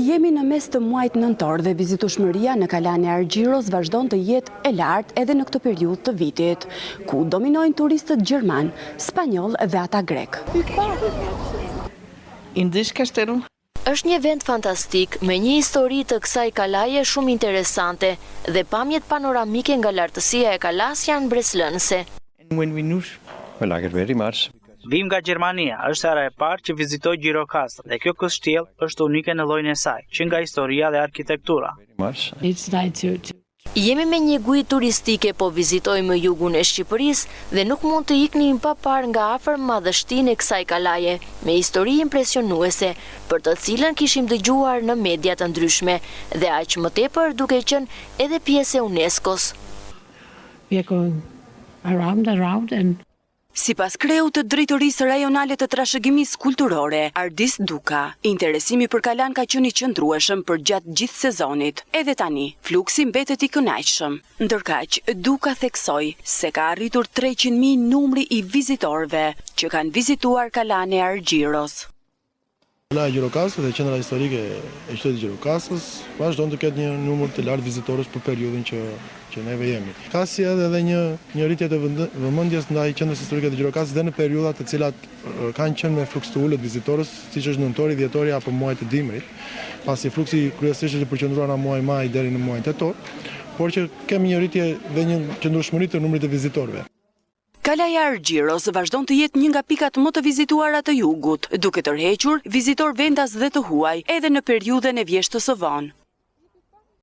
Jemi në mes të muajit nëntor dhe vizitueshmëria në Kalan e Argjiros vazhdon të jetë e lartë edhe në këtë periudhë të vitit, ku dominojnë turistët gjerman, spanjoll dhe ata grek. Është një vend fantastik me një histori të kësaj kalaje shumë interesante dhe pamjet panoramike nga lartësia e kalas janë breslënëse. We like it very much. Vim nga Gjermania, është hera e parë që vizitoj Gjirokastër dhe kjo kështjell është unike në llojin e saj, që nga historia dhe arkitektura. Jemi me një gujë turistike, po vizitojmë jugun e Shqipërisë dhe nuk mund të iknim pa parë nga afër madhështinë e kësaj kalaje, me histori impresionuese, për të cilën kishim dëgjuar në media të ndryshme dhe aq më tepër duke qenë edhe pjesë e UNESCO-s. Sipas kreut të drejtorisë rajonale të trashëgimisë kulturore, Ardis Duka, interesimi për Kalan ka qenë i qëndrueshëm për gjatë gjithë sezonit. Edhe tani, fluksi mbetet i kënaqshëm. Ndërkaq, Duka theksoi se ka arritur 300.000 numri i vizitorëve që kanë vizituar Kalan e Argjiros. Kala e Gjirokastës dhe qendra historike e qytetit Gjirokastës vazhdon të ketë një numër të lartë vizitorësh për periudhën që neve jemi. Ka si edhe një rritje të vëmendjes ndaj qendrës historike të Gjirokastës dhe në periudha të cilat kanë qenë me fluks të ulët vizitorës, siç është nëntori, dhjetori apo muajt e dimrit, pasi fluksi kryesisht është i përqendruar nga muaji maj deri në muajin tetor, por që kemi një rritje dhe një qëndrueshmëri të numrit të vizitorëve. Kalaja e Argjiros vazhdon të jetë një nga pikat më të vizituara të jugut, duke tërhequr vizitor vendas dhe të huaj edhe në periudhën e vjeshtës së vonë.